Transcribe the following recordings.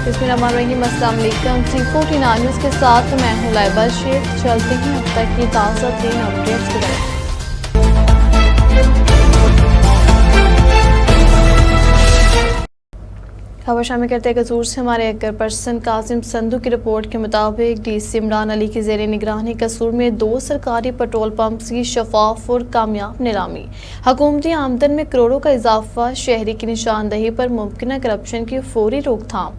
बिस्मिल्लाहिर्रहमानिर्रहीम, अस्सलाम वालेकुम। C49 न्यूज़ के साथ मैं हूं लाइबा शेख। चलते हैं अब तक की ताज़ा तीन अपडेट्स की तरफ। खबर शामिल करते हैं कसूर से हमारे एकर पर्सन कासिम संधू की रिपोर्ट के मुताबिक DC इमरान अली की ज़ेर निगरानी कसूर में 2 सरकारी पेट्रोल पंप्स की शफाफ और कामयाब नीलामी, हुकूमती आमदन में करोड़ों का इजाफा, शहरी की निशानदही पर मुमकिन करप्शन की फौरी रोकथाम।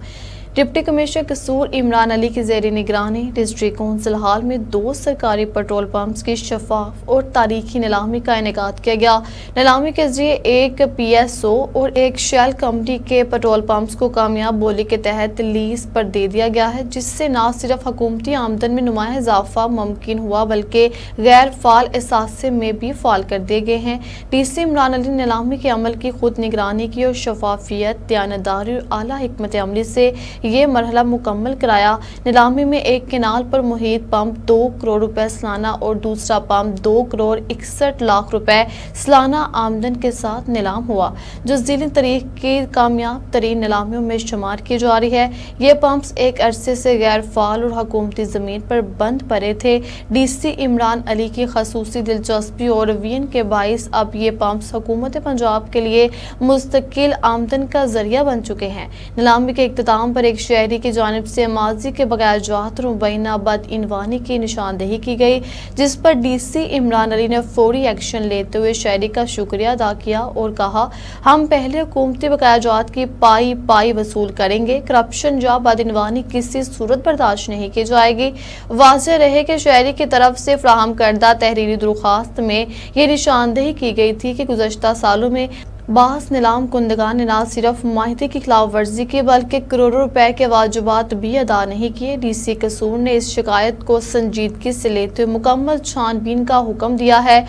डिप्टी कमिश्नर कसूर इमरान अली की ज़ेर निगरानी डिस्ट्रिक्ट कौंसिल हाल में 2 सरकारी पेट्रोल पंप्स की शफाफ और तारीखी नीलामी का इनेकाद किया गया। नीलामी के जरिए एक PSO और एक शेल कंपनी के पेट्रोल पंप्स को कामयाब बोली के तहत लीज पर दे दिया गया है, जिससे न सिर्फ हुकूमती आमदन में नुमाया इजाफा मुमकिन हुआ बल्कि गैर फाल असासे में भी फाल कर दिए गए हैं। DC इमरान अली ने नीलामी के अमल की खुद निगरानी की और शफाफियत, दयानतदारी और आला हिकमत अमली से ये मरहला मुकम्मल कराया। नीलामी में एक केनाल पर मुहित पंप 2 करोड़ रुपए सालाना और दूसरा पंप 2 करोड़ 61 लाख रुपए सालाना आमदन के साथ नीलाम हुआ, जो ज़िली तारीख की कामयाब तरीन नीलामियों में शुमार की जा रही है। ये पंप्स एक अरसे से गैर फाल और हुकूमती ज़मीन पर बंद पड़े थे। DC इमरान अली की खसूसी दिलचस्पी और रवैये के बाइस अब ये पंप्स हुकूमत पंजाब के लिए मुस्तकिल आमदन का जरिया बन चुके हैं। नीलामी के इख्तिताम पर एक शहरी की जानिब से माजी के बगैर जात और मुबैना बदइनवानी की निशानदेही की गई, जिस पर DC इमरान अली ने फौरी एक्शन लेते हुए शहरी का शुक्रिया अदा किया और कहा, हम पहले हुकूमती बकाया जात की पाई वसूल करेंगे। करप्शन या बदइनवानी किसी सूरत बर्दाश्त नहीं की जाएगी। वाज़ेह रहे कि शहरी की तरफ से फराहम करदा तहरीरी दरख्वास्त में ये निशानदेही की गई थी कि गुज़श्ता सालों में बास नीलाम कुंदगान ने न सिर्फ माहिदे की खिलाफ वर्जी की बल्कि करोड़ों रुपए के वाजिबात भी अदा नहीं किए। DC कसूर ने इस शिकायत को संजीदगी से लेते हुए मुकम्मल छानबीन का हुक्म दिया है।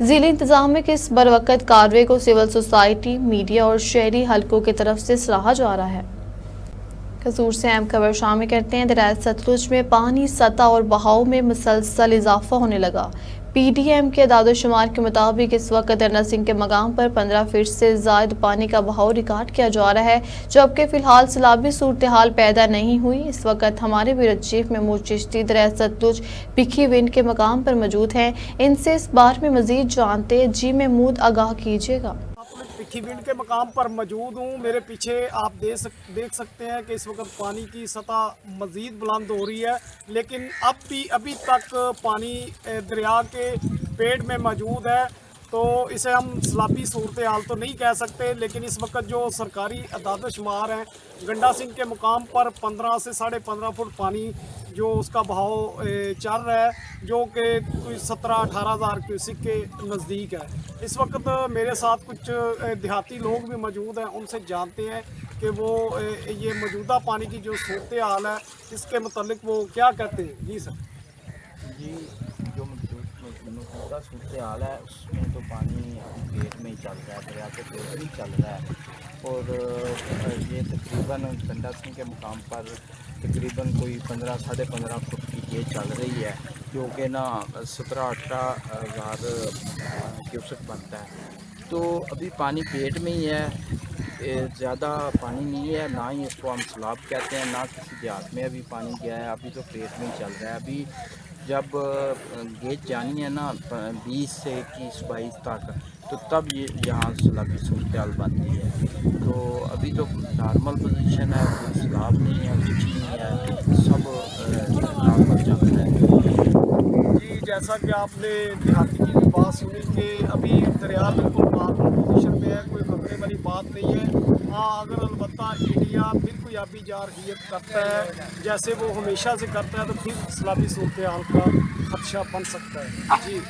ज़िली इंतजाम के इस बरवकत कार्रवाई को सिविल सोसाइटी, मीडिया और शहरी हलकों की तरफ से सराहा जा रहा है। कसूर से अहम खबर शामिल करते हैं। दरिया सतलुज में पानी सतह और बहाव में मुसलसल इजाफा होने लगा। PDM के दादोशुमार के मुताबिक इस वक्त दरना सिंह के मकाम पर 15 फीट से ज़ायद पानी का बहाव रिकॉर्ड किया जा रहा है, जबकि फिलहाल सैलाबी सूरत हाल पैदा नहीं हुई। इस वक्त हमारे ब्यूरो चीफ महमूद चिश्ती दरिया सतलुज पिखी विंड के मकाम पर मौजूद हैं। इनसे इस बारे में मजीद जानते हैं। जी महमूद, आगाह कीजिएगा। पिखी विंड के मकाम पर मौजूद हूँ। मेरे पीछे आप देख सकते हैं कि इस वक्त पानी की सतह मज़ीद बुलंद हो रही है, लेकिन अभी तक पानी दरिया के पेट में मौजूद है। तो इसे हम सैलाबी सूरत हाल तो नहीं कह सकते, लेकिन इस वक्त जो सरकारी अदाद शुमार हैं, गंडा सिंह के मकाम पर 15 से 15.5 फुट पानी जो उसका बहाव चल रहा है, जो कि 17-18 हज़ार क्यूसिक के नज़दीक है। इस वक्त मेरे साथ कुछ देहाती लोग भी मौजूद हैं, उनसे जानते हैं कि वो ये मौजूदा पानी की जो सूरत हाल है इसके मतलब वो क्या कहते हैं। जी सर। जी, जो मौजूदा सूरत हाल है उसमें तो पानी पेट में ही चल रहा है, दरिया के पेट में ही चल रहा है। और ये तकरीबन गंडा सिंह के मुकाम पर तकरीबन कोई 15-15.5 फुट की ये चल रही है, जो कि ना 17-18 हज़ार क्यूसेक बनता है। तो अभी पानी पेट में ही है, ज़्यादा पानी नहीं है, ना ही इसको हम सैलाब कहते हैं, ना किसी देहात में अभी पानी गया है। अभी तो पेट में ही चल रहा है। अभी जब गेज जानी है ना 20 से 21-22 तक, तो तब ये यहाँ सैलाबी सूरत हाल बनती है। तो अभी तो नॉर्मल पोजीशन है, कोई सैलाब नहीं है, कुछ नहीं है, सब नॉर्मल चल रहा है। जी, जैसा कि आपने देहाती की भी बात सुनी कि अभी दरिया बिल्कुल नॉर्मल पोजीशन में है, कोई खतरे वाली बात नहीं है। हाँ, अगर अलबत्ता इंडिया बिल्कुल याबी जारहियत करता है जैसे वो हमेशा से करता है, तो फिर सैलाबी सूरत हाल का खदशा बन सकता है। जी।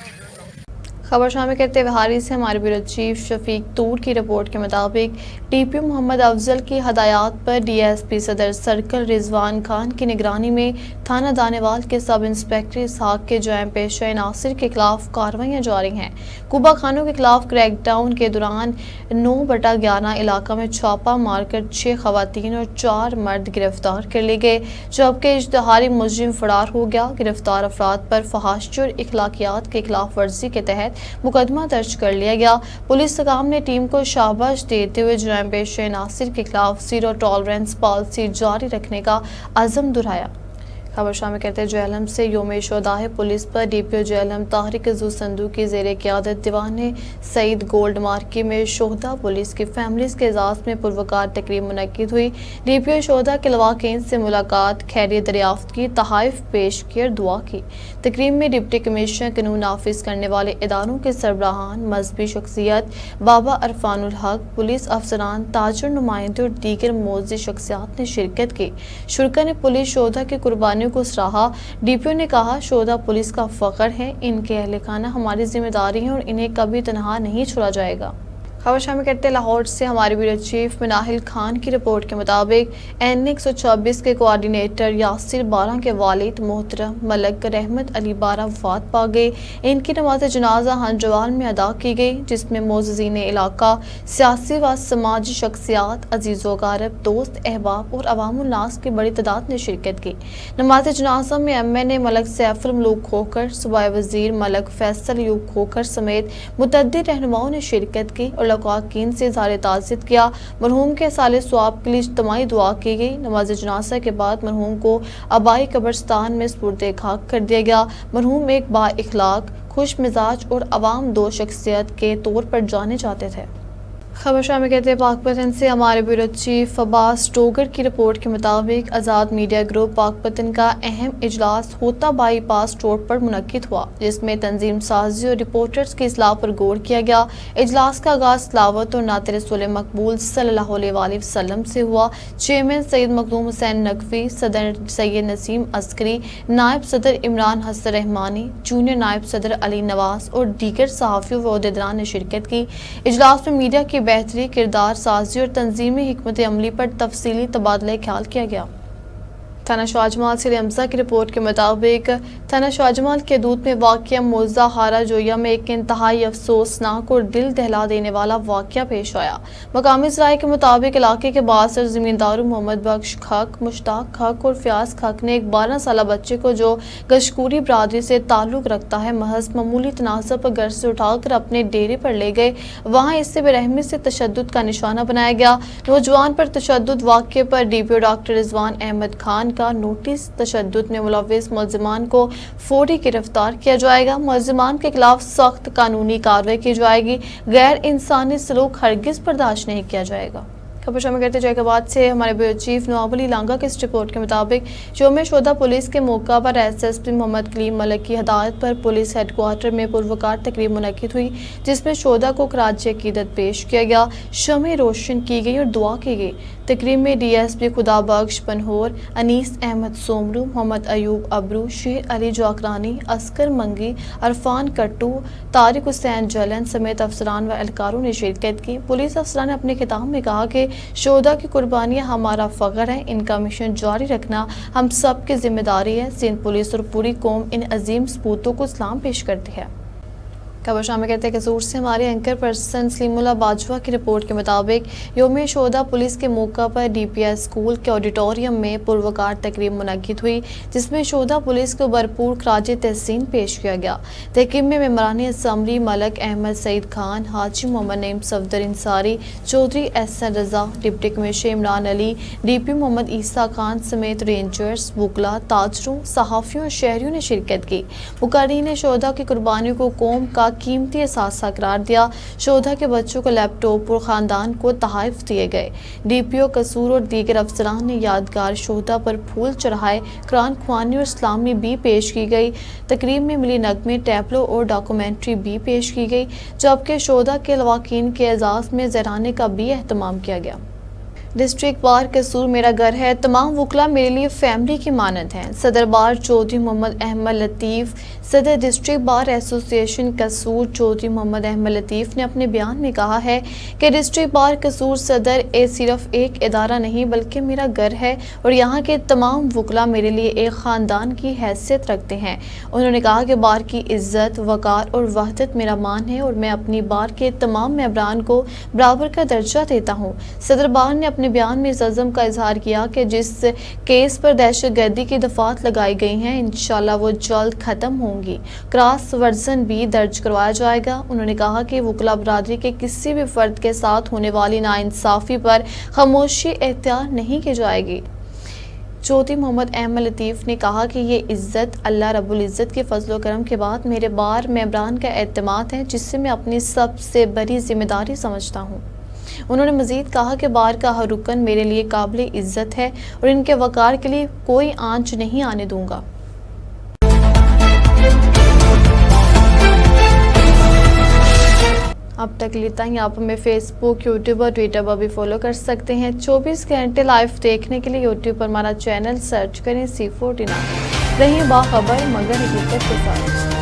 खबर शामिल करते हुए हारी से हमारे ब्यूरो चीफ शफीक तूर की रिपोर्ट के मुताबिक DPO मोहम्मद अफजल की हदायत पर DSP सदर सर्कल रिजवान खान की निगरानी में थाना दानेवाल के सब इंस्पेक्टर इसहाक के जैम पेशा नासिर के खिलाफ कार्रवाइयाँ जारी हैं। कुबा खानों के खिलाफ क्रैकडाउन के दौरान 9/11 इलाका में छापा मारकर 6 खवातीन और 4 मर्द गिरफ्तार कर लिए गए, जबकि इश्तहारी मुजरिम फरार हो गया। गिरफ्तार अफराद पर फहाशी और इखलाकियात के खिलाफ वर्जी के तहत मुकदमा दर्ज कर लिया गया। पुलिस हकाम ने टीम को शाबाश देते हुए जुर्म पेश नासिर के खिलाफ जीरो टॉलरेंस पॉलिसी जारी रखने का अज़म दोहराया। खबर शामिल करते हैं जेहलम से। योम शोदाह पुलिस पर डीपीओ जेहलम तारिक अजू संधू की ज़ेर क़यादत दीवान सईद गोल्ड मार्केट में शोहदा पुलिस की फैमिलीज़ के एजाज़ में पुरवकार तकरीब मुनक्किद हुई। डीपीओ शोहदा के लवाकिन से मुलाकात, खैरियत दरियाफ्त की, तहाइफ पेश की और दुआ की। तकरीब में डिप्टी कमिश्नर कानून नाफिज करने वाले इदारों के सरबराहान, मजहबी शख्सियत, बाबा अरफानुल हक, पुलिस अफसरान, ताजर नुमाइंदे और दीगर मोअज़्ज़िज़ शख्सियात ने शिरकत की। शुरका ने पुलिस शोहदा की कुर्बानियों को सराहा। डीपीओ ने कहा, शोहदा पुलिस का फख्र है, इनके अहले खाना हमारी जिम्मेदारी है और इन्हें कभी तनहा नहीं छोड़ा जाएगा। खबर शामिल करते लाहौर से। हमारे ब्यूरो चीफ मिनाहिल खान की रिपोर्ट के मुताबिक N126 के कोऑर्डिनेटर यासिर बारा के वालिद मोहतरम मलक रहमत अली बारा वफात पा गए। इनकी नमाज जनाजा हंजवाल में अदा की गई, जिसमें मोअज़्ज़िज़ीन इलाका, सियासी व समाजी शख्सियात, अजीज़ो क़ारब, दोस्त, अहबाब और अवामुल नास की बड़ी तादाद ने शिरकत की। नमाज जनाजा में MNA मलक सैफुल मलूक खोखर, सूबाई वज़ीर मलक फैसल यूब खोखर समेत मुतअद्दिद रहनुमाओं ने शिरकत की और लवाकिन से इज़हार ताज़ियत किया। मरहूम के साले स्वाब के लिए इज्तिमाई दुआ की गई। नमाज जनाजा के बाद मरहूम को आबाई कब्रिस्तान में सुपुर्द खाक कर दिया गया। मरहूम एक बा इखलाक, खुश मिजाज और अवाम दो शख्सियत के तौर पर जाने जाते थे। खबर शामिल कहते हैं पाकपतन से। हमारे ब्यूरो चीफ अब्बास टोगर की रिपोर्ट के मुताबिक आज़ाद मीडिया ग्रुप पाकपतन का अहम इजलास होता बाईपास रोड पर मुनक्किद हुआ, जिसमें तंजीम साजी और रिपोर्टर्स की इस्लाह पर गौर किया गया। इजलास का आगाज़ तिलावत और नात रसूल मकबूल सल्लल्लाहु अलैहि वसल्लम से हुआ। चेयरमैन सैयद मखदूम हुसैन नकवी, सदर सैयद नसीम अस्करी, नायब सदर इमरान हसन रहमानी, जूनियर नायब सदर अली नवाज और दीगर सहाफ़ियों व ओहदेदारान ने शिरकत की। इजलास में मीडिया की बेहतरी, किरदार साजी और तंजीमी हिकमत अमली पर तफसीली तबादला ख्याल किया गया। थाना शाहजमाल से हमजा की रिपोर्ट के मुताबिक थाना शाहजमाल के दूध में वाक़िया मौजा हारा जोया में एक इंतहाई अफसोसनाक और दिल दहला देने वाला वाक़या पेश आया। मकामी ज़राए के मुताबिक इलाके के बासर ज़मींदारों मोहम्मद बख्श खक, मुश्ताक खक और फयाज खक ने एक 12 साल बच्चे को, जो गशकूरी बरादरी से ताल्लुक़ रखता है, महज मामूली तनाज़ुर पर घर से उठाकर अपने डेरे पर ले गए। वहाँ इससे बेरहमी से तशद्दुद का निशाना बनाया गया। नौजवान पर तशद्दुद वाक़े पर डीपीओ डॉक्टर रिजवान अहमद खान का नोटिस। तशद्दुद में मुलव्विस मुलज़िमान को फौरी गिरफ्तार किया जाएगा। मुलज़िमान के खिलाफ सख्त कानूनी कार्रवाई की जाएगी। गैर इंसानी सलूक हरगिज़ बर्दाश्त नहीं किया जाएगा। खबर शामिल करते जैकाबाद से। हमारे ब्यूरो चीफ नवाब अली लांगा की इस रिपोर्ट के मुताबिक योम शोदा पुलिस के मौका पर SSP मोहम्मद कलीम मलक की हदायत पर पुलिस हेडक्वार्टर में पुरवकार तकरीब मुनक्किद हुई, जिसमें शोदा को खराज अकीदत पेश किया गया, शमें रोशन की गई और दुआ की गई। तकरीब में DSP खुदा बख्श बनहोर, अनीस अहमद सोमरू, मोहम्मद अयूब अबरू, शेर अली जाकरानी, अस्कर मंगी, अरफान कट्टू, तारिक हुसैन जलन समेत अफसरान व एहलकारों ने शिरकत की। पुलिस अफसरान ने अपने खिताब में कहा कि शोहदा की कुर्बानियां हमारा फ़ख्र है, इनका मिशन जारी रखना हम सब की जिम्मेदारी है। सिंध पुलिस और पूरी कौम इन अजीम सपूतों को सलाम पेश करती है। खबर शामिल करते हैं कसूर से। हमारे एंकर पर्सन सलीमुल्लाह बाजवा की रिपोर्ट के मुताबिक योम शोहदा पुलिस के मौका पर DPS स्कूल के ऑडिटोरियम में पुरवकार तकरीब मुनक्किद हुई, जिसमें शोहदा पुलिस को भरपूर खराज तहसीन पेश किया गया। तकरीब में मेम्बरान assembly Malik Ahmad Saeed Khan, Haji Mohammad Naeem Safdar Ansari, Chaudhry SN Raza, deputy commissioner Imran Ali, DP Mohammad Isa Khan समेत रेंजर्स, वकला, ताजरों, सहाफ़ियों और शहरियों ने शिरकत की। मुकर्रीन ने शोहदा की कुर्बानियों को कौम का कीमती असासा करार दिया। शोहदा के बच्चों को लैपटॉप और ख़ानदान को तोहफ़े दिए गए। DPO कसूर और दीगर अफसरान ने यादगार शोहदा पर फूल चढ़ाए। कुरान ख्वानी और इस्लामी भी पेश की गई। तकरीब में मिली नगमे, टैबलो और डॉक्यूमेंट्री भी पेश की गई, जबकि शोहदा के लवाकिन के एजाज़ में ज़हराने का भी एहतमाम किया गया। डिस्ट्रिक्ट बार कसूर मेरा घर है, तमाम वकला मेरे लिए फैमिली की मानद हैं। सदर बार चौधरी मोहम्मद अहमद लतीफ़, सदर डिस्ट्रिक्ट बार एसोसिएशन कसूर चौधरी मोहम्मद अहमद लतीफ़ ने अपने बयान में कहा है कि डिस्ट्रिक्ट बार कसूर सदर सिर्फ एक इदारा नहीं बल्कि मेरा घर है और यहाँ के तमाम वकला मेरे लिए एक ख़ानदान की हैसियत रखते हैं। उन्होंने कहा कि बार की इज़्ज़त, वक़ार और वहदत मेरा मान है और मैं अपनी बार के तमाम मेंबरान को बराबर का दर्जा देता हूँ। सदर बार ने अपने अपने बयान में इस अज़म का इजहार किया कि जिस केस पर दहशत गर्दी की दफात लगाई गई हैं इंशाल्लाह वो जल्द ख़त्म होंगी। क्रॉस वर्जन भी दर्ज करवाया जाएगा। उन्होंने कहा कि वकला बरादरी के किसी भी फर्द के साथ होने वाली नाइंसाफ़ी पर खामोशी इख्तियार नहीं की जाएगी। चौधरी मोहम्मद अहमद लतीफ़ ने कहा कि ये इज़्ज़त अल्लाह रब्बुल इज़्ज़त के फजल करम के बाद मेरे बार मेंबरान का एतमाद है, जिससे मैं अपनी सबसे बड़ी जिम्मेदारी समझता हूँ। उन्होंने मज़ीद कहा कि बार का हर रुकन मेरे लिए काबिल इज़्ज़त है और इनके वक़ार के लिए कोई आंच नहीं आने दूंगा। अब तक लेता ही आप हमें फेसबुक, यूट्यूब और ट्विटर पर भी फॉलो कर सकते हैं। 24 घंटे लाइव देखने के लिए यूट्यूब पर हमारा चैनल सर्च करें C49। रहिए बाखबर मगर हकीकत के साथ।